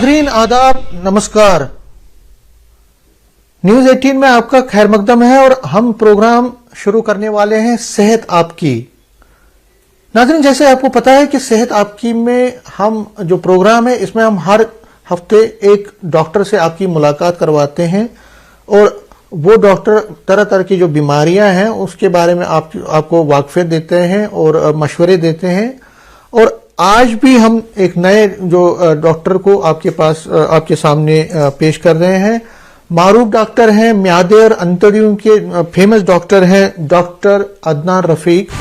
नाज़रीन आदाब, नमस्कार। न्यूज 18 में आपका खैर मकदम है और हम प्रोग्राम शुरू करने वाले हैं सेहत आपकी। नाज़रीन, जैसे आपको पता है कि सेहत आपकी में हम जो प्रोग्राम है इसमें हम हर हफ्ते एक डॉक्टर से आपकी मुलाकात करवाते हैं और वो डॉक्टर तरह तरह की जो बीमारियां हैं उसके बारे में आपको वाकफियत देते हैं और मशवरे देते हैं। और आज भी हम एक नए जो डॉक्टर को आपके सामने पेश कर रहे हैं। मारूफ डॉक्टर हैं, म्यादे और अंतड़ियों के फेमस डॉक्टर हैं डॉक्टर अदनान रफीक।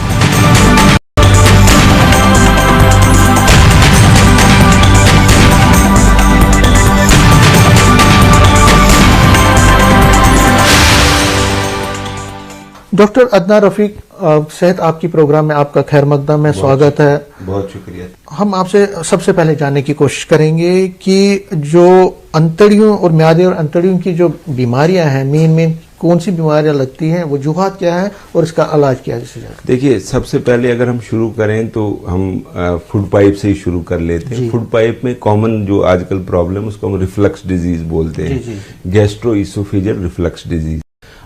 डॉक्टर अदनान रफीक, सेहत आपकी प्रोग्राम में आपका खैर मकदम है, स्वागत है। बहुत शुक्रिया। हम आपसे सबसे पहले जानने की कोशिश करेंगे कि जो अंतड़ियों और म्यादे और अंतड़ियों की जो बीमारियां हैं, मेन कौन सी बीमारियां लगती हैं, वजूहात क्या है और इसका इलाज क्या है? देखिए, सबसे पहले अगर हम शुरू करें तो हम फूड पाइप से ही शुरू कर लेते हैं। फूड पाइप में कॉमन जो आजकल प्रॉब्लम उसको हम रिफ्लक्स डिजीज बोलते हैं, गैस्ट्रोइसोफेजियल रिफ्लक्स डिजीज।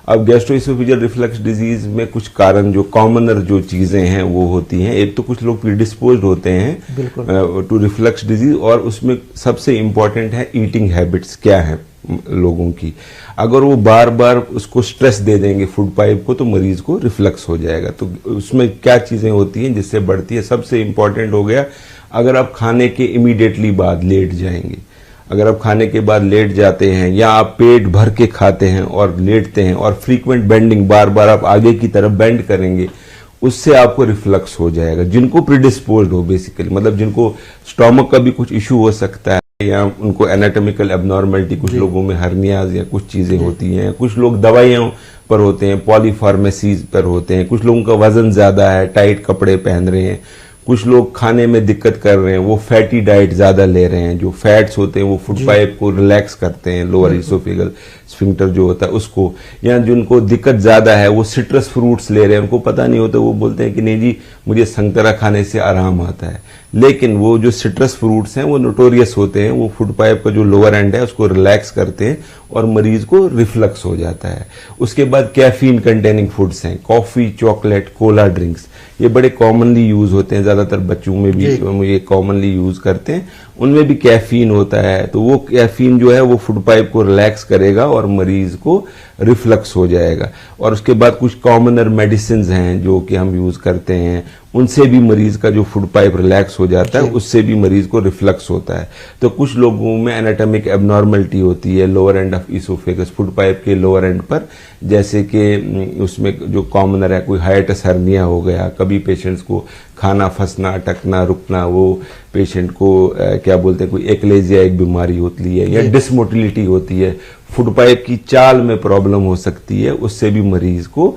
अब गैस्ट्रोइसोफेजियल रिफ्लक्स डिजीज में कुछ कारण जो कॉमनर जो चीजें हैं वो होती हैं। एक तो कुछ लोग प्रीडिस्पोज्ड होते हैं टू रिफ्लक्स डिजीज, और उसमें सबसे इम्पोर्टेंट है ईटिंग हैबिट्स क्या है लोगों की। अगर वो बार बार उसको स्ट्रेस दे देंगे फूड पाइप को तो मरीज को रिफ्लक्स हो जाएगा। तो उसमें क्या चीजें होती हैं जिससे बढ़ती है? सबसे इम्पोर्टेंट हो गया, अगर आप खाने के इमीडिएटली बाद लेट जाएंगे, अगर आप खाने के बाद लेट जाते हैं या आप पेट भर के खाते हैं और लेटते हैं और फ्रीक्वेंट बेंडिंग, बार बार आप आगे की तरफ बेंड करेंगे, उससे आपको रिफ्लक्स हो जाएगा। जिनको प्रीडिस्पोज्ड हो बेसिकली, मतलब जिनको स्टोमक का भी कुछ इशू हो सकता है या उनको एनाटॉमिकल एब्नॉर्मलिटी, कुछ लोगों में हर्नियाज या कुछ चीजें होती हैं, कुछ लोग दवाइयों पर होते हैं, पॉलीफार्मेसीज पर होते हैं, कुछ लोगों का वजन ज्यादा है, टाइट कपड़े पहन रहे हैं, कुछ लोग खाने में दिक्कत कर रहे हैं, वो फैटी डाइट ज्यादा ले रहे हैं। जो फैट्स होते हैं वो फूड पाइप को रिलैक्स करते हैं, लोअर इसोफेगल स्फिंक्टर जो होता है उसको। या जिनको दिक्कत ज्यादा है वो सिट्रस फ्रूट्स ले रहे हैं, उनको पता नहीं होता, वो बोलते हैं कि नहीं जी मुझे संतरा खाने से आराम आता है। लेकिन वो जो सिट्रस फ्रूट्स हैं वो नोटोरियस होते हैं, वो फूड पाइप का जो लोअर एंड है उसको रिलैक्स करते हैं और मरीज को रिफ्लक्स हो जाता है। उसके बाद कैफीन कंटेनिंग फूड्स हैं, कॉफी, चॉकलेट, कोला ड्रिंक्स, ये बड़े कॉमनली यूज होते हैं, ज्यादातर बच्चों में भी ये कॉमनली यूज करते हैं। उनमें भी कैफीन होता है, तो वो कैफीन जो है वो फूड पाइप को रिलैक्स करेगा और मरीज को रिफ्लक्स हो जाएगा। और उसके बाद कुछ कॉमनर मेडिसिन हैं जो कि हम यूज करते हैं, उनसे भी मरीज का जो फूड पाइप रिलैक्स हो जाता है, उससे भी मरीज को रिफ्लक्स होता है। तो कुछ लोगों में एनाटॉमिक एब्नॉर्मलिटी होती है lower end of oesophagus, food pipe के लोअर एंड पर, जैसे कि उसमें जो कॉमनर है कोई हाइटस हर्निया हो गया, कभी पेशेंट्स को खाना फंसना, अटकना, रुकना, वो पेशेंट को क्या बोलते हैं, कोई एक्लेजिया एक बीमारी होती है, या डिसमोटिलिटी होती है, फूड पाइप की चाल में प्रॉब्लम हो सकती है, उससे भी मरीज को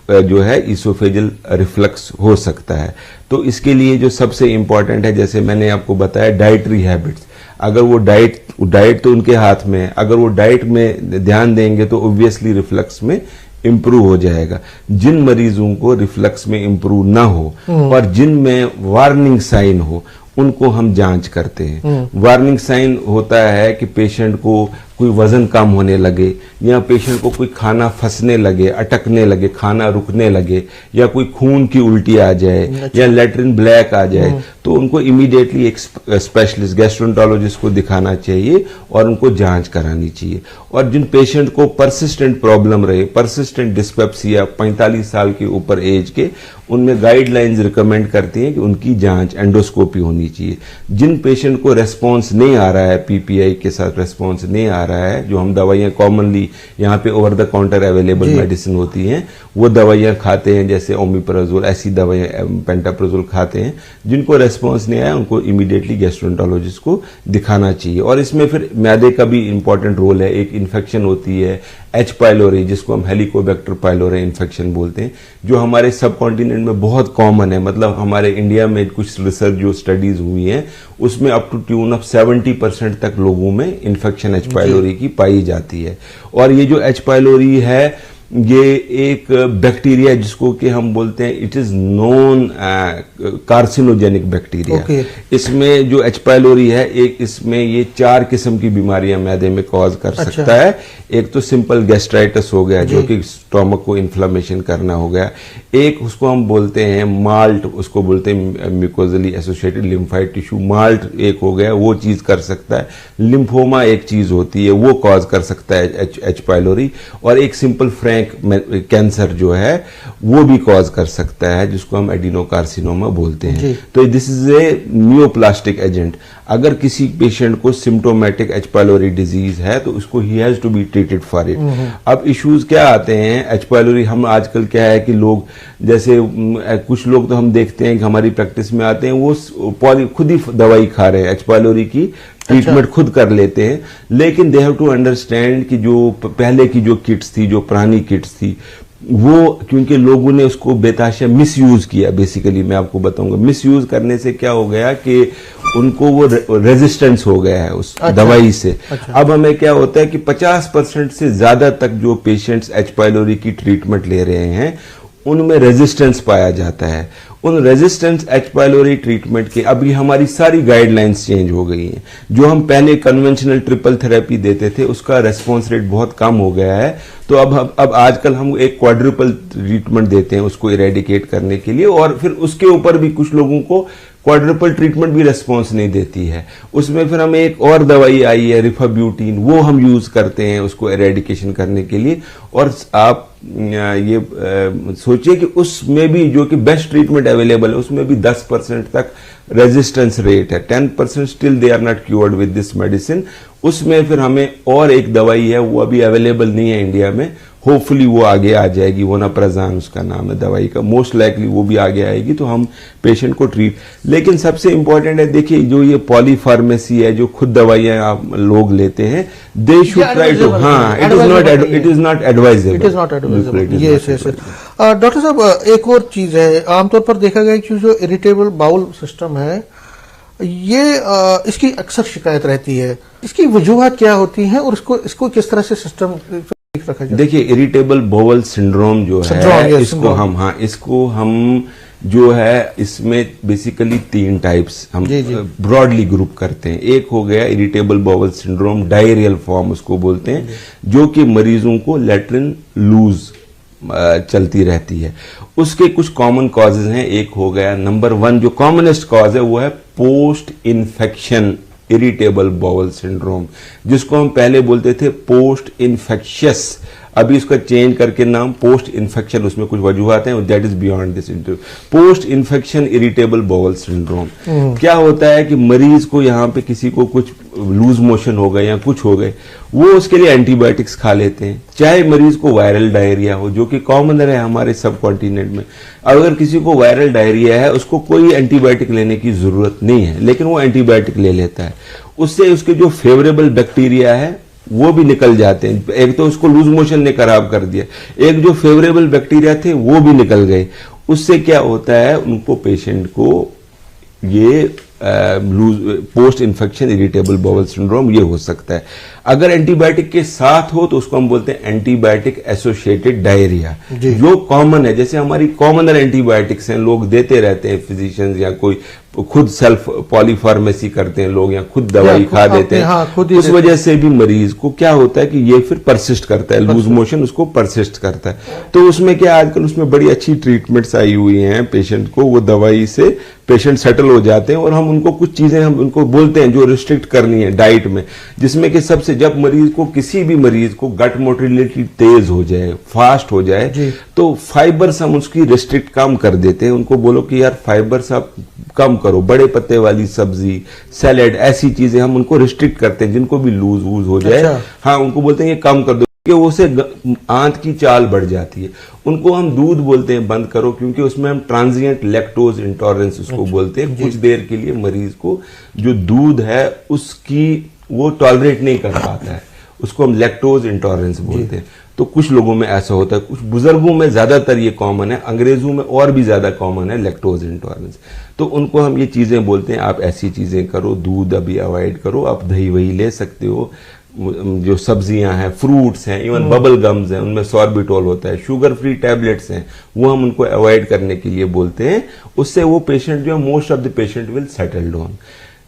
जो है इसोफेजियल रिफ्लक्स हो सकता है। तो इसके लिए जो सबसे इंपॉर्टेंट है, जैसे मैंने आपको बताया, डाइटरी हैबिट्स। अगर वो डाइट तो उनके हाथ में है, अगर वो डाइट में ध्यान देंगे तो ऑब्वियसली रिफ्लक्स में इंप्रूव हो जाएगा। जिन मरीजों को रिफ्लक्स में इंप्रूव ना हो और जिनमें वार्निंग साइन हो उनको हम जांच करते हैं। वार्निंग साइन होता है कि पेशेंट को कोई वजन कम होने लगे, या पेशेंट को कोई खाना फंसने लगे, अटकने लगे, खाना रुकने लगे, या कोई खून की उल्टी आ जाए, या लेटरिन ब्लैक आ जाए, तो उनको इमीडिएटली एक स्पेशलिस्ट गैस्ट्रोएंटरोलॉजिस्ट को दिखाना चाहिए और उनको जांच करानी चाहिए। और जिन पेशेंट को परसिस्टेंट प्रॉब्लम रहे, परसिस्टेंट डिस्पेप्सिया, 45 साल के ऊपर एज के, उनमें गाइडलाइंस रिकमेंड करती हैं कि उनकी जांच एंडोस्कोपी होनी चाहिए। जिन पेशेंट को रेस्पॉन्स नहीं आ रहा है, पीपीआई के साथ रेस्पॉन्स नहीं आ रहा है, जो हम दवाइयां कॉमनली यहाँ पे over the counter available medicine होती हैं वो दवाइयां खाते हैं, जैसे ओमिप्राजोल, ऐसी दवाइयां, पेंटाप्राजोल खाते हैं, जिनको रेस्पॉन्स नहीं आया उनको इमीडिएटली गैस्ट्रोएंटरोलॉजिस्ट को दिखाना चाहिए। और इसमें फिर मैदे का भी इंपॉर्टेंट रोल है। एक इन्फेक्शन होती है एच पाइलोरी, जिसको हम हेलिकोबैक्टर पाइलोरी इन्फेक्शन बोलते हैं, जो हमारे सब कॉन्टिनेंट में बहुत कॉमन है। मतलब हमारे इंडिया में कुछ रिसर्च जो स्टडीज हुई हैं उसमें अप टू ट्यून ऑफ 70% तक लोगों में इन्फेक्शन एच पाइलोरी की पाई जाती है। और ये जो एच पाइलोरी है ये एक बैक्टीरिया जिसको कि हम बोलते हैं it is non carcinogenic bacteria. इसमें जो एच पाइलोरी है, एक इसमें ये 4 किस्म की बीमारियां मैदे में कॉज कर सकता है। एक तो सिंपल गैस्ट्राइटिस हो गया जो कि स्टोमक को इन्फ्लेमेशन करना हो गया। एक उसको हम बोलते हैं माल्ट, उसको बोलते हैं म्यूकोजली एसोसिएटेड लिम्फाइड टिश्यू, माल्ट एक हो गया, वो चीज कर सकता है। लिम्फोमा एक चीज होती है, वो कॉज कर सकता है एच पाइलोरी। और एक सिंपल फ्रैंक कैंसर जो है वो भी कॉज कर सकता है, जिसको हम एडिनोकार्सिनोमा बोलते हैं। तो this is a neoplastic agent. अगर किसी पेशेंट को सिम्टोमेटिक एच पाइलोरी डिजीज है तो उसको ही has to be treated for it. अब इश्यूज क्या आते हैं एच पाइलोरी, हम आजकल क्या है कि लोग जैसे कुछ लोग तो हम देखते हैं कि हमारी प्रैक्टिस में आते हैं वो खुद ही दवाई खा रहे हैं, एच पाइलोरी की ट्रीटमेंट खुद कर लेते हैं। लेकिन दे हैव टू अंडरस्टैंड कि जो पहले की जो किट्स थी, जो पुरानी किट्स थी, वो क्योंकि लोगों ने उसको बेताशा मिसयूज किया। बेसिकली मैं आपको बताऊंगा मिसयूज करने से क्या हो गया कि उनको वो रेजिस्टेंस हो गया है उस दवाई से। अब हमें क्या होता है कि 50% से ज्यादा तक जो पेशेंट्स एच पाइलोरी की ट्रीटमेंट ले रहे हैं उनमें रेजिस्टेंस पाया जाता है। उन रेजिस्टेंस एच पाइलोरी ट्रीटमेंट के अभी हमारी सारी गाइडलाइंस चेंज हो गई हैं। जो हम पहले कन्वेंशनल ट्रिपल थेरेपी देते थे उसका रेस्पॉन्स रेट बहुत कम हो गया है। तो अब आजकल हम एक क्वाड्रुपल ट्रीटमेंट देते हैं उसको इरेडिकेट करने के लिए, और फिर उसके ऊपर भी कुछ लोगों को क्वाड्रुपल ट्रीटमेंट भी रेस्पॉन्स नहीं देती है। उसमें फिर हमें एक और दवाई आई है रिफाब्यूटिन, वो हम यूज करते हैं उसको इरेडिकेशन करने के लिए। और आप ये सोचिए कि उसमें भी जो कि बेस्ट ट्रीटमेंट अवेलेबल है उसमें भी 10% तक रेजिस्टेंस रेट है। 10% still they are not cured with this medicine. उसमें फिर हमें और एक दवाई है, वो अभी अवेलेबल नहीं है इंडिया में, होपफुली वो आगे आ जाएगी, वो नाप्राज़ान उसका नाम है दवाई का, मोस्ट लाइकली वो भी आगे आएगी तो हम पेशेंट को ट्रीट। लेकिन सबसे इंपॉर्टेंट है, देखिए जो ये पॉलीफार्मेसी है, जो खुद दवाइयां आप लोग लेते हैं, दे शुड ट्राई टू, हाँ, it is not advisable. Doctor साहब एक और चीज है, आमतौर पर देखा गया कि जो इरिटेबल बाउल सिस्टम है ये इसकी अक्सर शिकायत रहती है, इसकी वजूहत क्या होती हैं और इसको किस तरह से सिस्टम रखा जाए? देखिए इरिटेबल बाउल सिंड्रोम जो है इसको हम जो है इसमें बेसिकली 3 टाइप्स हम ब्रॉडली ग्रुप करते हैं। एक हो गया irritable bowel syndrome, diarrhoeal form उसको बोलते हैं, जो कि मरीजों को लैट्रिन लूज चलती रहती है। उसके कुछ कॉमन कॉजेज हैं। एक हो गया नंबर 1 जो कॉमनेस्ट कॉज है वो है post infection irritable bowel syndrome, जिसको हम पहले बोलते थे पोस्ट इन्फेक्शियस, अभी इसका चेंज करके नाम पोस्ट इन्फेक्शन, उसमें कुछ वजूहत हैं, that is beyond this interview. Post infection irritable bowel syndrome क्या होता है कि मरीज को यहाँ पे किसी को कुछ लूज मोशन हो गए या कुछ हो गए, वो उसके लिए एंटीबायोटिक्स खा लेते हैं, चाहे मरीज को वायरल डायरिया हो, जो कि कॉमन है हमारे सब कॉन्टिनेंट में। अगर किसी को वायरल डायरिया है उसको कोई एंटीबायोटिक लेने की जरूरत नहीं है, लेकिन वो एंटीबायोटिक ले लेता है, उससे उसके जो फेवरेबल बैक्टीरिया है वो भी निकल जाते हैं। एक तो उसको लूज मोशन ने खराब कर दिया, एक जो फेवरेबल बैक्टीरिया थे वो भी निकल गए। उससे क्या होता है, उनको पेशेंट को ये post infection irritable bowel syndrome ये हो सकता है। अगर एंटीबायोटिक के साथ हो तो उसको हम बोलते हैं एंटीबायोटिक एसोसिएटेड डायरिया, जो कॉमन है। जैसे हमारी कॉमनर एंटीबायोटिक्स हैं, लोग देते रहते हैं, फिजिशियंस या कोई खुद सेल्फ पॉलीफार्मेसी करते हैं लोग, या खुद दवाई खा देते हैं, उस वजह से भी मरीज को क्या होता है कि ये फिर परसिस्ट करता है, लूज मोशन उसको परसिस्ट करता है। तो उसमें क्या आजकल उसमें बड़ी अच्छी ट्रीटमेंट्स आई हुई हैं, पेशेंट को वो दवाई से पेशेंट सेटल हो जाते हैं। और हम उनको कुछ चीजें हम उनको बोलते हैं जो रिस्ट्रिक्ट करनी है डाइट में, जिसमें कि सबसे, जब मरीज को किसी भी मरीज को गट मोटिलिटी तेज हो जाए, फास्ट हो जाए, तो फाइबर्स हम उसकी रिस्ट्रिक्ट कम कर देते हैं। उनको बोलो कि यार फाइबर्स आप कम करो, बड़े पत्ते वाली सब्जी, सैलेड, ऐसी चीजें हम उनको रिस्ट्रिक्ट करते हैं जिनको भी लूज वूज हो जाए। हाँ, उनको बोलते हैं ये कम कर दो, कि उससे आंत की चाल बढ़ जाती है। उनको हम दूध बोलते हैं बंद करो, क्योंकि उसमें हम ट्रांजिएंट लैक्टोज इंटॉलरेंस उसको बोलते हैं। कुछ देर के लिए मरीज को जो दूध है उसकी वो टॉलरेट नहीं कर पाता है, उसको हम लैक्टोज इंटॉलरेंस बोलते हैं। तो कुछ लोगों में ऐसा होता है, कुछ बुजुर्गों में ज्यादातर ये कॉमन है, अंग्रेजों में और भी ज्यादा कॉमन है लैक्टोज इंटॉलरेंस। तो उनको हम ये चीजें बोलते हैं, आप ऐसी चीजें करो, दूध अभी अवॉइड करो, आप दही वही ले सकते हो, जो सब्जियां हैं, फ्रूट्स हैं, इवन बबल गम्स हैं, उनमें सॉर्बिटोल होता है, शुगर फ्री टैबलेट्स हैं, वो हम उनको अवॉइड करने के लिए बोलते हैं। उससे वो पेशेंट जो है, most of the patient will settle down.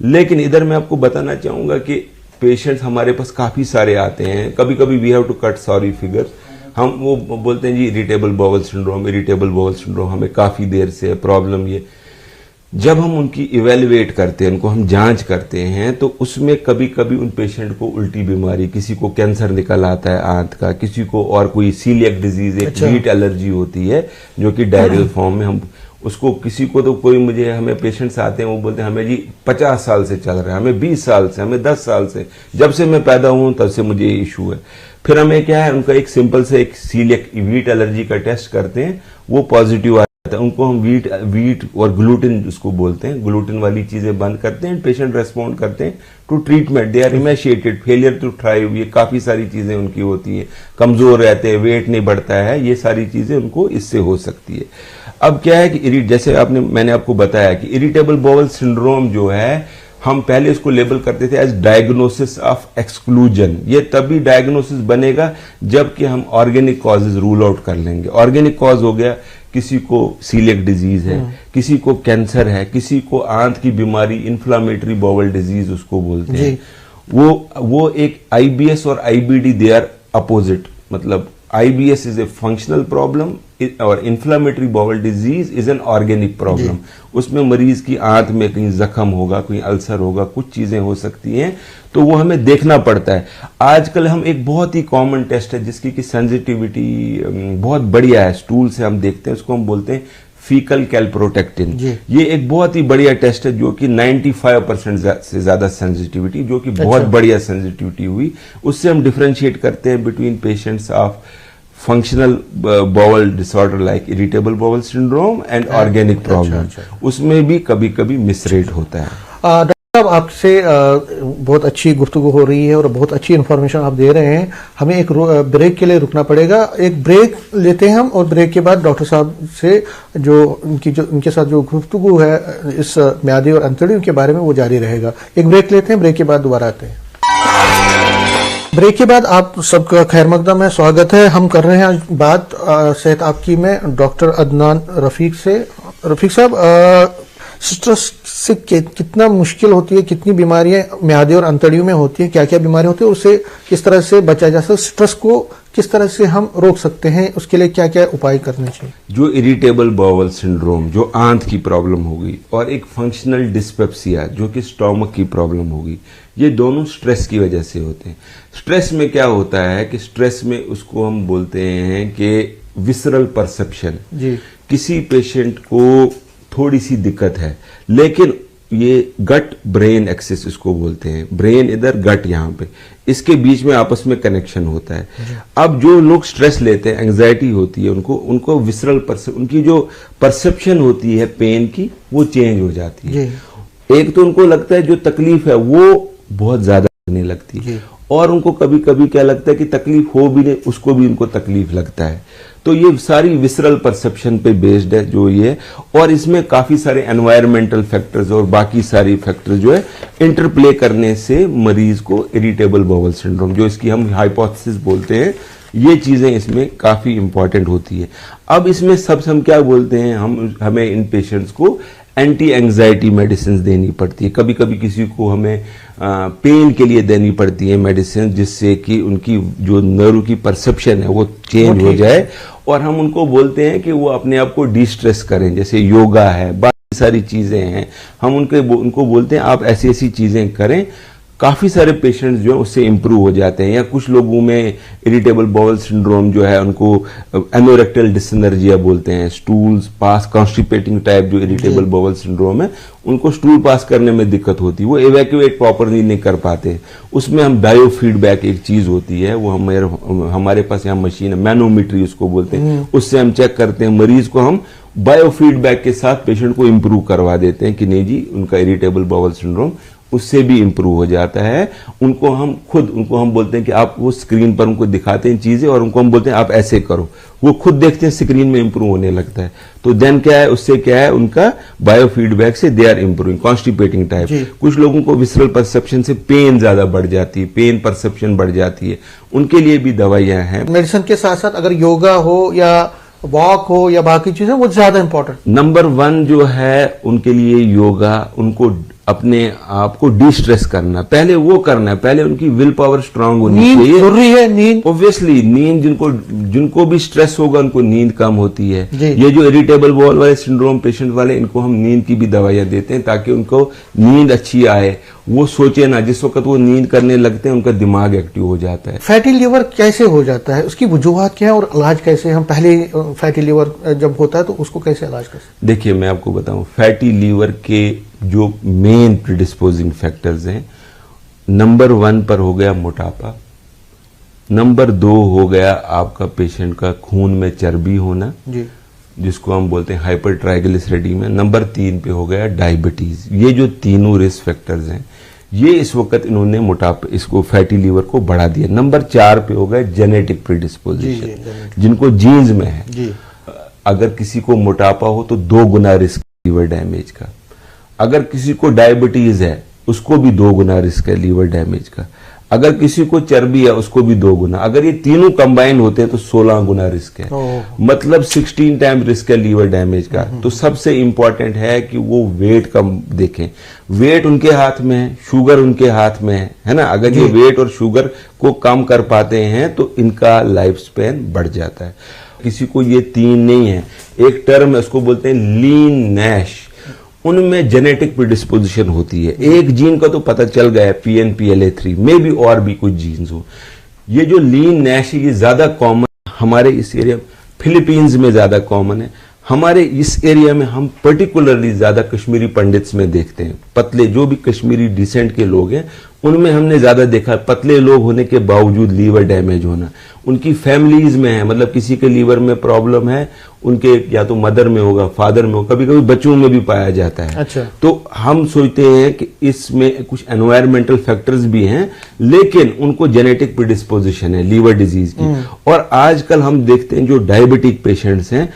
लेकिन इधर मैं आपको बताना चाहूंगा कि पेशेंट्स हमारे पास काफी सारे आते हैं। कभी कभी we have to cut sorry figures. हम वो बोलते हैं जी इरिटेबल बाउल सिंड्रोम, हमें काफी देर से प्रॉब्लम ये। जब हम उनकी इवेल्युएट करते हैं, उनको हम जांच करते हैं, तो उसमें कभी कभी उन पेशेंट को उल्टी बीमारी, किसी को कैंसर निकल आता है आंत का, किसी को और कोई सीलियक डिजीज, एक वीट एलर्जी होती है जो कि डायरियल फॉर्म में हम उसको, किसी को तो कोई मुझे, हमें पेशेंट्स आते हैं वो बोलते हैं हमें जी 50 साल से चल रहा है, हमें 20 साल से, हमें 10 साल से, जब से मैं पैदा हूं तब से मुझे ये इशू है। फिर हमें क्या है, उनका एक सिंपल से एक सीलियक वीट एलर्जी का टेस्ट करते हैं, वो पॉजिटिव आता है, उनको हम वीट और ग्लूटेन उसको बोलते हैं, ग्लूटेन वाली चीजें बंद करते हैं, पेशेंट रेस्पॉन्ड करते हैं to treatment. They are emaciated, failure to thrive, ये काफी सारी चीजें उनकी होती है, कमजोर रहते हैं, वेट नहीं बढ़ता है, ये सारी चीजें उनको इससे हो सकती है। अब क्या है कि जैसे मैंने आपको बताया कि इरिटेबल बाउल सिंड्रोम जो है, हम पहले इसको लेबल करते थे एज डायग्नोसिस ऑफ एक्सक्लूजन। ये तभी डायग्नोसिस बनेगा जबकि हम ऑर्गेनिक कॉजेज रूल आउट कर लेंगे। ऑर्गेनिक कॉज हो गया, किसी को सीलियक डिजीज है, किसी को कैंसर है, किसी को आंत की बीमारी, इन्फ्लामेटरी बाउल डिजीज उसको बोलते हैं। वो एक आईबीएस और आईबीडी दे आर अपोजिट। मतलब IBS is a functional problem और inflammatory bowel disease is an organic problem। उसमें मरीज की आंत में कहीं जख्म होगा, कहीं अल्सर होगा, कुछ चीजें हो सकती हैं, तो वो हमें देखना पड़ता है। आजकल हम एक बहुत ही कॉमन टेस्ट है जिसकी की सेंसिटिविटी बहुत बढ़िया है, स्टूल से हम देखते हैं, उसको हम बोलते हैं फीकल कैल्प्रोटेक्टिन। ये एक बहुत ही बढ़िया टेस्ट है जो कि 95% से ज्यादा सेंसिटिविटी, जो कि बहुत बढ़िया सेंसिटिविटी हुई। उससे हम डिफरेंशिएट करते हैं between patients of functional bowel disorder like irritable bowel syndrome and organic problem. उसमें भी कभी कभी मिसरेट होता है। डॉक्टर साहब, आपसे बहुत अच्छी गुफ्तगू हो रही है और बहुत अच्छी इन्फॉर्मेशन आप दे रहे हैं। हमें एक ब्रेक के लिए रुकना पड़ेगा, एक ब्रेक लेते हैं हम, और ब्रेक के बाद डॉक्टर साहब से जो उनके साथ जो गुफ्तगू है इस म्यादी और अंतड़ियों के बारे में वो जारी रहेगा। एक ब्रेक लेते हैं, ब्रेक के बाद दोबारा आते हैं। ब्रेक के बाद आप सबका खैर मकदम है, स्वागत है। हम कर रहे हैं बात सेहत आपकी में डॉक्टर अदनान रफीक से। रफीक साहब, स्ट्रेस से कितना मुश्किल होती है, कितनी बीमारियां म्यादे और अंतड़ियों में होती है, क्या क्या बीमारियां होती है, उससे किस तरह से बचा जा सकता है, स्ट्रेस को किस तरह से हम रोक सकते हैं, उसके लिए क्या क्या उपाय करने चाहिए? जो इरिटेबल बाउल सिंड्रोम, जो आंत की प्रॉब्लम होगी, और एक फंक्शनल डिस्पेप्सिया जो कि स्टोमक की प्रॉब्लम होगी, ये दोनों स्ट्रेस की वजह से होते हैं। स्ट्रेस में क्या होता है कि स्ट्रेस में उसको हम बोलते हैं कि विसरल परसेप्शन। किसी पेशेंट को थोड़ी सी दिक्कत है, लेकिन ये गट ब्रेन एक्सिस इसको बोलते हैं, ब्रेन इधर, गट यहाँ पे, इसके बीच में आपस में कनेक्शन होता है। अब जो लोग स्ट्रेस लेते हैं, एंजाइटी होती है, उनको विसरल उनकी जो परसेप्शन होती है पेन की, वो चेंज हो जाती है। एक तो उनको लगता है जो तकलीफ है वो बहुत ज्यादा लगने लगती है, और उनको कभी कभी क्या लगता है कि तकलीफ हो भी नहीं, उसको भी उनको तकलीफ लगता है। तो ये सारी विसरल परसेप्शन पे बेस्ड है जो ये, और इसमें काफी सारे एनवायरमेंटल फैक्टर्स और बाकी सारी फैक्टर्स जो है इंटरप्ले करने से मरीज को इरिटेबल बाउल सिंड्रोम, जो इसकी हम हाइपोथेसिस बोलते हैं, ये चीजें इसमें काफी इंपॉर्टेंट होती है। अब इसमें सबसे हम क्या बोलते हैं, हमें इन पेशेंट्स को एंटी एंजाइटी मेडिसिन देनी पड़ती है। कभी कभी किसी को हमें पेन के लिए देनी पड़ती है मेडिसिन, जिससे कि उनकी जो नर्व की परसेप्शन है वो चेंज हो जाए, और हम उनको बोलते हैं कि वो अपने आप को डिस्ट्रेस करें, जैसे योगा है, बाकी सारी चीजें हैं, हम उनको बोलते हैं आप ऐसी ऐसी चीजें करें। काफी सारे पेशेंट्स जो है उससे इंप्रूव हो जाते हैं। या कुछ लोगों में इरिटेबल बाउल सिंड्रोम जो है उनको एनोरेक्टल डिसएनर्जिया बोलते हैं, स्टूल्स पास, कॉन्स्टिपेटिंग टाइप जो इरिटेबल बाउल सिंड्रोम है, उनको स्टूल पास करने में दिक्कत होती है, वो इवैक्यूएट प्रॉपरली नहीं कर पाते। उसमें हम बायोफीडबैक एक चीज होती है, वो हमारे पास यहाँ मशीन है, मैनोमीट्री उसको बोलते हैं, उससे हम चेक करते हैं, मरीज को हम बायोफीडबैक के साथ पेशेंट को इंप्रूव करवा देते हैं कि नहीं जी उनका इरिटेबल बाउल सिंड्रोम उससे भी इम्प्रूव हो जाता है। उनको हम बोलते हैं कि आप वो स्क्रीन पर उनको दिखाते हैं चीजें और उनको हम बोलते हैं आप ऐसे करो, वो खुद देखते हैं स्क्रीन में इम्प्रूव होने लगता है। तो देन क्या है, उससे क्या है, उनका बायो फीडबैक से दे आर इम्प्रूविंग। कॉन्स्टिपेटिंग टाइप, कुछ लोगों को विसरल परसेप्शन से पेन ज्यादा बढ़ जाती है, पेन परसेप्शन बढ़ जाती है, उनके लिए भी दवाइयां हैं। मेडिसिन के साथ साथ अगर योगा हो या वॉक हो या बाकी चीजें, वो ज्यादा इंपॉर्टेंट। नंबर 1 जो है उनके लिए योगा, उनको अपने आप को डिस्ट्रेस करना, पहले वो करना है, पहले उनकी विल पावर स्ट्रांग होनी चाहिए। जरूरी है नींद, ऑब्वियसली नींद, जिनको भी स्ट्रेस होगा उनको नींद कम होती है। ये जो इरिटेबल बॉल वाले सिंड्रोम पेशेंट वाले, इनको हम नींद की भी दवाइयां देते हैं ताकि उनको नींद अच्छी आए, वो सोचे ना, जिस वक्त वो नींद करने लगते हैं उनका दिमाग एक्टिव हो जाता है। फैटी लिवर कैसे हो जाता है, उसकी वजूहत क्या है और इलाज कैसे? हम पहले फैटी लिवर जब होता है तो उसको कैसे इलाज कर सकते? देखिए मैं आपको बताऊं, फैटी लीवर के जो मेन प्रीडिस्पोजिंग फैक्टर्स हैं, नंबर 1 पर हो गया मोटापा, नंबर 2 हो गया आपका पेशेंट का खून में चर्बी होना जी, जिसको हम बोलते हैं हाइपर ट्राइग्लिसरीडीमिया, नंबर 3 पे हो गया डायबिटीज। ये जो तीनों रिस्क फैक्टर्स हैं, ये इस वक्त इन्होंने मोटापा, इसको फैटी लीवर को बढ़ा दिया। नंबर 4 पे हो गया जेनेटिक प्रीडिस्पोजिशन, जिनको जीन्स में है जी। अगर किसी को मोटापा हो तो 2 गुना रिस्क लीवर डैमेज का, अगर किसी को डायबिटीज है उसको भी 2 गुना रिस्क है लीवर डैमेज का, अगर किसी को चर्बी है उसको भी 2 गुना, अगर ये तीनों कंबाइन होते हैं तो 16 गुना रिस्क है, मतलब 16 टाइम रिस्क है लीवर डैमेज का। तो सबसे इंपॉर्टेंट है कि वो वेट कम देखें, वेट उनके हाथ में है, शुगर उनके हाथ में है ना। अगर ये वेट और शुगर को कम कर पाते हैं तो इनका लाइफ स्पैन बढ़ जाता है। किसी को ये 3 नहीं है, एक टर्म है उसको बोलते हैं लीन नैश, उनमें जेनेटिक प्रीडिस्पोजिशन होती है। एक जीन का तो पता चल गया है, PNPLA3 में भी और भी कुछ जीन्स हो। ये जो लीन नैश है ये ज्यादा कॉमन हमारे इस एरिया, फिलीपींस में ज्यादा कॉमन है। हमारे इस एरिया में हम पर्टिकुलरली ज्यादा कश्मीरी पंडित्स में देखते हैं, पतले जो भी कश्मीरी डिसेंट के लोग हैं उनमें हमने ज्यादा देखा, पतले लोग होने के बावजूद लीवर डैमेज होना। उनकी फैमिलीज में है, मतलब किसी के लीवर में प्रॉब्लम है, उनके या तो मदर में होगा, फादर में होगा, कभी कभी बच्चों में भी पाया जाता है। अच्छा। तो हम सोचते हैं कि इसमें कुछ एनवायरमेंटल फैक्टर्स भी हैं, लेकिन उनको जेनेटिक प्रीडिस्पोजिशन है लीवर डिजीज की। और आजकल हम देखते हैं जो डायबिटिक पेशेंट्स हैं,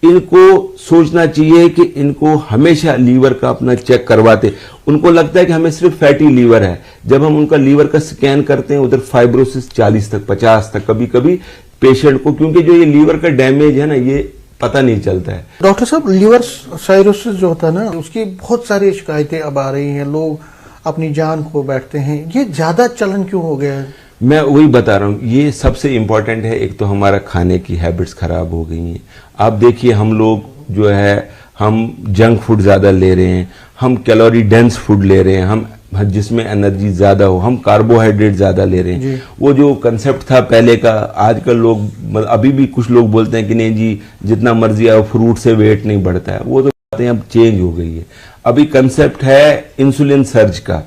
इनको सोचना चाहिए कि इनको हमेशा लीवर का अपना चेक करवाते। उनको लगता है कि हमें सिर्फ फैटी लीवर है, जब हम उनका लीवर का स्कैन करते हैं उधर फाइब्रोसिस 40 तक 50 तक कभी कभी पेशेंट को, क्योंकि जो ये लीवर का डैमेज है ना ये पता नहीं चलता है। डॉक्टर साहब, लीवर साइरोसिस जो होता है ना, उसकी बहुत सारी शिकायतें अब आ रही हैं, लोग अपनी जान खो बैठते हैं, ये ज्यादा चलन क्यों हो गया है? मैं वही बता रहा हूँ, ये सबसे इंपॉर्टेंट है। एक तो हमारा खाने की हैबिट्स खराब हो गई हैं। आप देखिए हम लोग जो है, हम जंक फूड ज्यादा ले रहे हैं, हम कैलोरी डेंस फूड ले रहे हैं, हम जिसमें एनर्जी ज्यादा हो, हम कार्बोहाइड्रेट ज्यादा ले रहे हैं। वो जो कंसेप्ट था पहले का, आजकल लोग, अभी भी कुछ लोग बोलते हैं कि नहीं जी जितना मर्जी आओ, फ्रूट से वेट नहीं बढ़ता है, वो तो बातें अब चेंज हो गई है। अभी कंसेप्ट है इंसुलिन सर्ज का,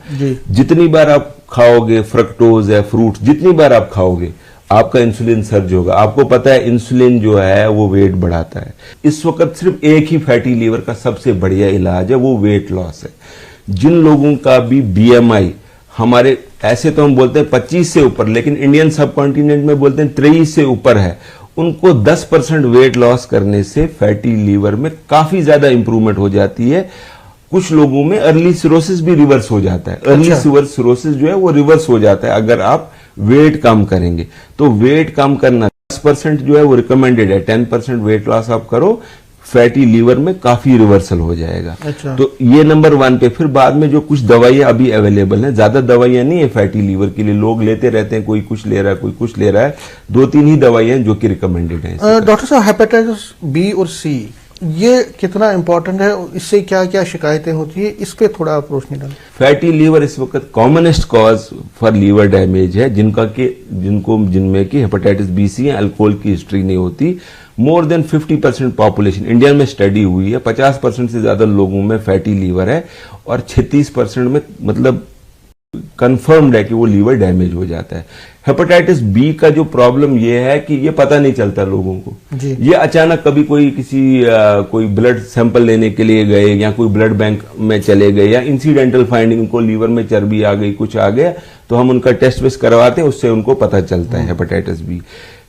जितनी बार आप खाओगे, फ्रक्टोज है, फ्रूट, जितनी बार आप खाओगे आपका इंसुलिन सर्ज होगा। आपको पता है इंसुलिन जो है वो वेट बढ़ाता है। इस वक्त सिर्फ एक ही फैटी लीवर का सबसे बढ़िया इलाज है, वो वेट लॉस है। जिन लोगों का भी BMI हमारे, ऐसे तो हम बोलते हैं 25 से ऊपर, लेकिन इंडियन सब कॉन्टिनेंट में बोलते हैं 23 से ऊपर है, उनको 10% वेट लॉस करने से फैटी लीवर में काफी ज्यादा इंप्रूवमेंट हो जाती है। कुछ लोगों में अर्ली सिरोसिस भी रिवर्स हो जाता है। अर्ली सिरोसिस जो है वो रिवर्स हो जाता है अगर आप वेट कम करेंगे। तो वेट कम करना 10% जो है वो रिकमेंडेड है, 10% वेट लॉस आप करो, फैटी लीवर में काफी रिवर्सल हो जाएगा। अच्छा। तो ये नंबर 1 पे। फिर बाद में जो कुछ दवाइयां अभी अवेलेबल हैं, ज्यादा दवाइयां नहीं है फैटी लीवर के लिए, लोग लेते रहते हैं, कोई कुछ ले रहा है कोई कुछ ले रहा है, 2-3 ही दवाइयां जो कि रिकमेंडेड है। डॉक्टर साहब, हेपेटाइटिस B और C ये कितना इंपॉर्टेंट है, इससे क्या क्या शिकायतें होती है, इस पे थोड़ा आप रोशनी डालें। फैटी लीवर इस वक्त commonest cause for liver damage है, जिनमें कि हेपेटाइटिस B, C है, अल्कोहल की हिस्ट्री नहीं होती। मोर देन 50% पॉपुलेशन, इंडिया में स्टडी हुई है, 50% से ज्यादा लोगों में फैटी लीवर है और 36% में, मतलब कंफर्म्ड है कि वो लीवर डैमेज हो जाता है। हेपेटाइटिस बी का जो प्रॉब्लम ये है कि ये पता नहीं चलता लोगों को। ये अचानक कभी कोई ब्लड सैंपल लेने के लिए गए या कोई ब्लड बैंक में चले गए या इंसिडेंटल फाइंडिंग, उनको लीवर में चर्बी आ गई, कुछ आ गया, तो हम उनका टेस्ट वेस्ट करवाते हैं, उससे उनको पता चलता है हेपेटाइटिस बी।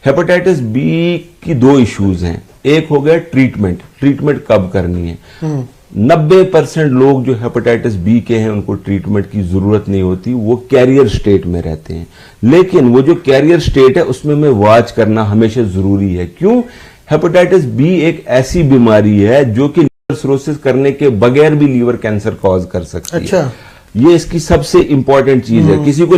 हेपेटाइटिस बी की 2 इश्यूज हैं। एक हो गया ट्रीटमेंट कब करनी है। 90% लोग जो हेपेटाइटिस बी के हैं उनको ट्रीटमेंट की जरूरत नहीं होती, वो कैरियर स्टेट में रहते हैं। लेकिन वो जो कैरियर स्टेट है उसमें में वॉच करना हमेशा जरूरी है। क्यों? हेपेटाइटिस बी एक ऐसी बीमारी है जो कि लीवर सिरोसिस करने के बगैर भी लीवर कैंसर कॉज कर सकती है। ये इसकी सबसे इंपॉर्टेंट चीज है। किसी को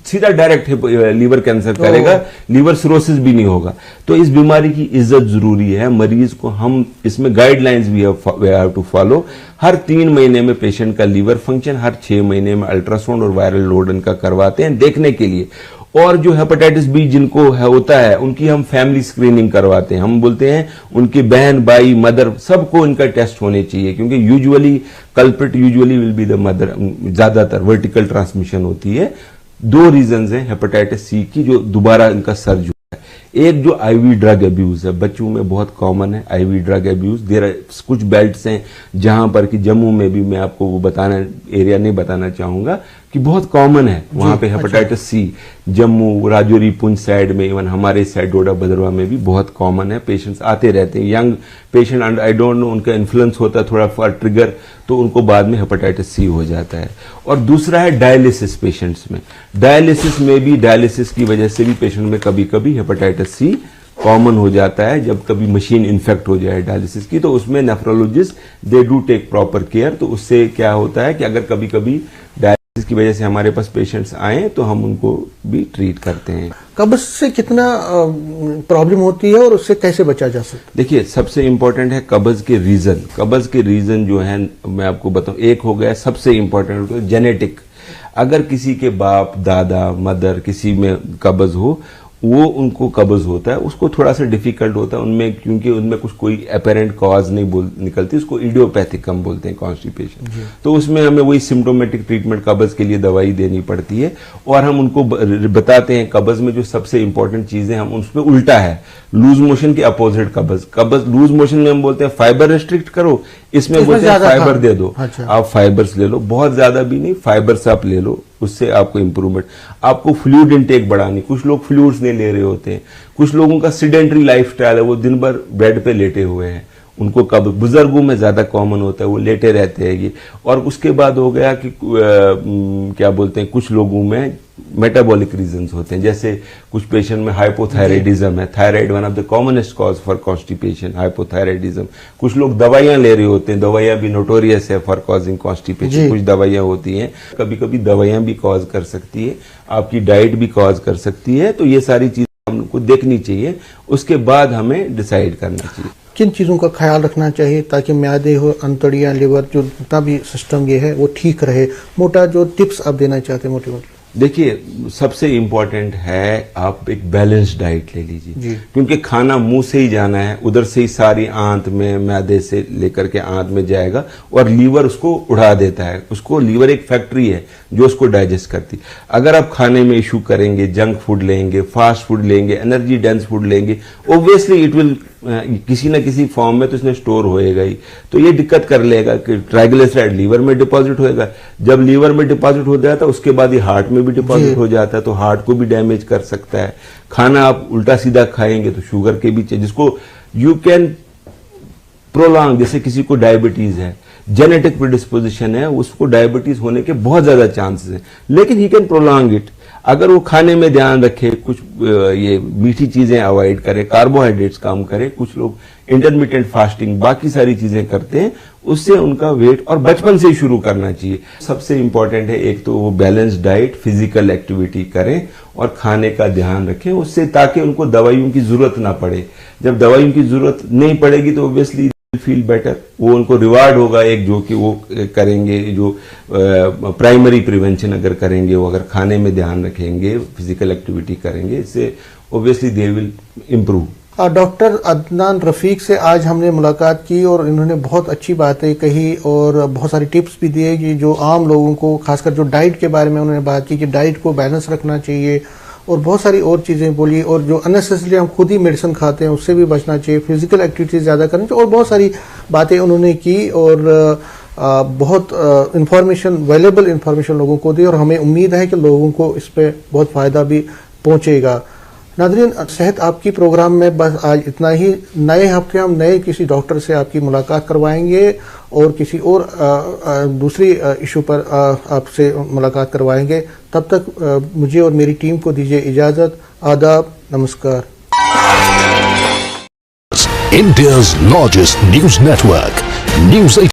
सीधा डायरेक्ट लीवर कैंसर करेगा, लीवर सिरोसिस भी नहीं होगा। तो इस बीमारी की इज्जत जरूरी है। मरीज को हम इसमें गाइडलाइंस भी हैव टू फॉलो। हर 3 महीने में पेशेंट का लीवर फंक्शन, हर 6 महीने में अल्ट्रासाउंड और वायरल लोड इनका करवाते हैं देखने के लिए। और जो हेपेटाइटिस बी जिनको होता है उनकी हम फैमिली स्क्रीनिंग करवाते हैं। हम बोलते हैं उनकी बहन, भाई, मदर, सबको इनका टेस्ट होने चाहिए, क्योंकि usually culprit will be the mother. ज्यादातर वर्टिकल ट्रांसमिशन होती है। 2 रीजंस हैं हेपेटाइटिस सी की जो दोबारा इनका सर्ज हुआ है। एक जो आईवी ड्रग अब्यूज है, बच्चों में बहुत कॉमन है आईवी ड्रग अब्यूज। कुछ बेल्ट्स हैं जहां पर कि जम्मू में भी, मैं आपको वो एरिया नहीं बताना चाहूंगा, कि बहुत कॉमन है वहां पे hepatitis C. Jammu, Rajouri, Poonch side में, इवन हमारे साइड डोडा भद्रवा में भी बहुत कॉमन है। पेशेंट्स आते रहते हैं, young patient, and I don't know उनका इन्फ्लुएंस होता है थोड़ा फॉर ट्रिगर, तो उनको बाद में हेपेटाइटिस सी हो जाता है। और दूसरा है डायलिसिस पेशेंट्स में। डायलिसिस की वजह से भी पेशेंट में कभी कभी हेपेटाइटिस सी कॉमन हो जाता है। जब कभी मशीन इन्फेक्ट हो जाए डायलिसिस की, तो उसमें nephrologist they do take proper care. तो उससे क्या होता है कि अगर कभी कभी की वजह से हमारे पास पेशेंट्स आए तो हम उनको भी ट्रीट करते हैं। कब्ज से कितना प्रॉब्लम होती है और उससे कैसे बचा जा सकता है? देखिए, सबसे इंपॉर्टेंट है कब्ज के रीजन जो है मैं आपको बताऊं। एक हो गया सबसे इंपॉर्टेंट जेनेटिक। अगर किसी के बाप, दादा, मदर किसी में कब्ज हो, वो उनको कब्ज होता है, उसको थोड़ा सा डिफिकल्ट होता है उनमें, क्योंकि उनमें कुछ कोई अपेरेंट कॉज नहीं निकलती, उसको इडियोपैथिक हम बोलते हैं, कॉन्स्टिपेशन। तो उसमें हमें वही सिम्टोमेटिक ट्रीटमेंट, कब्ज के लिए दवाई देनी पड़ती है। और हम उनको बताते हैं कब्ज में जो सबसे इंपॉर्टेंट चीजें, हम उसमें उल्टा है, लूज मोशन के अपोजिट कब्ज। लूज मोशन में हम बोलते हैं फाइबर रेस्ट्रिक्ट करो, इसमें बोलते हैं फाइबर दे दो। आप फाइबर्स ले लो, बहुत ज्यादा भी नहीं, फाइबर्स आप ले लो, उससे आपको इंप्रूवमेंट। आपको फ्लूइड इनटेक बढ़ानी, कुछ लोग फ्लूइड्स नहीं ले रहे होते हैं, कुछ लोगों का सिडेंटरी लाइफस्टाइल है, वो दिन भर बेड पे लेटे हुए हैं, उनको कब्ज बुजुर्गों में ज्यादा कॉमन होता है, वो लेटे रहते हैं ये। और उसके बाद हो गया कि क्या बोलते हैं, कुछ लोगों में मेटाबॉलिक रीजंस होते हैं, जैसे कुछ पेशेंट में हाइपोथायराइडिज्म है, thyroid one of the commonest cause for constipation, hypothyroidism. कुछ लोग दवाइयां ले रहे होते हैं, दवाइयां भी नोटोरियस है फॉर कॉजिंग कॉन्स्टिपेशन। कुछ दवाइयां होती हैं, कभी कभी दवाइयां भी कॉज कर सकती है, आपकी डाइट भी कॉज कर सकती है। तो ये सारी चीजें हमको देखनी चाहिए, उसके बाद हमें डिसाइड करना चाहिए किन चीजों का ख्याल रखना चाहिए ताकि म्यादे हो, अंतड़ियां, लिवर, जो जितना भी सिस्टम ये है वो ठीक रहे। मोटा जो टिप्स आप देना चाहते हैं, मोटी देखिए, सबसे इंपॉर्टेंट है आप एक बैलेंस्ड डाइट ले लीजिए, क्योंकि खाना मुंह से ही जाना है, उधर से ही सारी आंत में, मैदे से लेकर के आंत में जाएगा और लीवर उसको उड़ा देता है। उसको लीवर एक फैक्ट्री है जो उसको डाइजेस्ट करती। अगर आप खाने में इशू करेंगे, जंक फूड लेंगे, फास्ट फूड लेंगे, एनर्जी डेंस फूड लेंगे, ऑब्वियसली इट विल किसी न किसी फॉर्म में तो इसमें स्टोर होएगा ही। तो ये दिक्कत कर लेगा कि ट्राइग्लिसराइड लीवर में डिपॉजिट होएगा। जब लीवर में डिपॉजिट हो जाता है उसके बाद ये हार्ट में भी डिपॉजिट हो जाता है, तो हार्ट को भी डैमेज कर सकता है। खाना आप उल्टा सीधा खाएंगे तो शुगर के भी, जिसको यू कैन प्रोलॉन्ग, जैसे किसी को डायबिटीज है, जेनेटिक प्रिडिस्पोजिशन है, उसको डायबिटीज होने के बहुत ज्यादा चांसेस हैं, लेकिन ही कैन प्रोलॉन्ग इट अगर वो खाने में ध्यान रखे, कुछ ये मीठी चीजें अवॉइड करे, कार्बोहाइड्रेट्स कम करे। कुछ लोग इंटरमिटेंट फास्टिंग, बाकी सारी चीजें करते हैं, उससे उनका वेट, और बचपन से ही शुरू करना चाहिए। सबसे इंपॉर्टेंट है एक तो वो बैलेंस डाइट, फिजिकल एक्टिविटी करें और खाने का ध्यान रखें, उससे ताकि उनको दवाइयों की जरूरत ना पड़े। जब दवाइयों की जरूरत नहीं पड़ेगी तो ऑब्वियसली फील बेटर, वो उनको रिवार्ड होगा एक, जो कि वो करेंगे, जो प्राइमरी प्रिवेंशन अगर करेंगे, वो अगर खाने में ध्यान रखेंगे, फिजिकल एक्टिविटी करेंगे, इससे obviously they will improve. Doctor Adnan Rafiq से आज हमने मुलाकात की और इन्होंने बहुत अच्छी बातें कही और बहुत सारी टिप्स भी दिए कि जो आम लोगों को, खासकर जो डाइट के बारे में उन्होंने बात की कि डाइट को बैलेंस रखना चाहिए और बहुत सारी और चीज़ें बोली, और जो अननेसेसरी हम खुद ही मेडिसिन खाते हैं उससे भी बचना चाहिए, फिजिकल एक्टिविटीज़ ज़्यादा करनी चाहिए, और बहुत सारी बातें उन्होंने की और बहुत इंफॉर्मेशन, वैल्यूएबल इंफॉर्मेशन लोगों को दी, और हमें उम्मीद है कि लोगों को इस पर बहुत फ़ायदा भी पहुँचेगा। नाज़रीन, सेहत आपकी प्रोग्राम में बस आज इतना ही। नए हफ्ते हम नए किसी डॉक्टर से आपकी मुलाकात करवाएंगे और किसी और दूसरी इशू पर आपसे मुलाकात करवाएंगे। तब तक मुझे और मेरी टीम को दीजिए इजाज़त। आदाब, नमस्कार। India's largest news network, News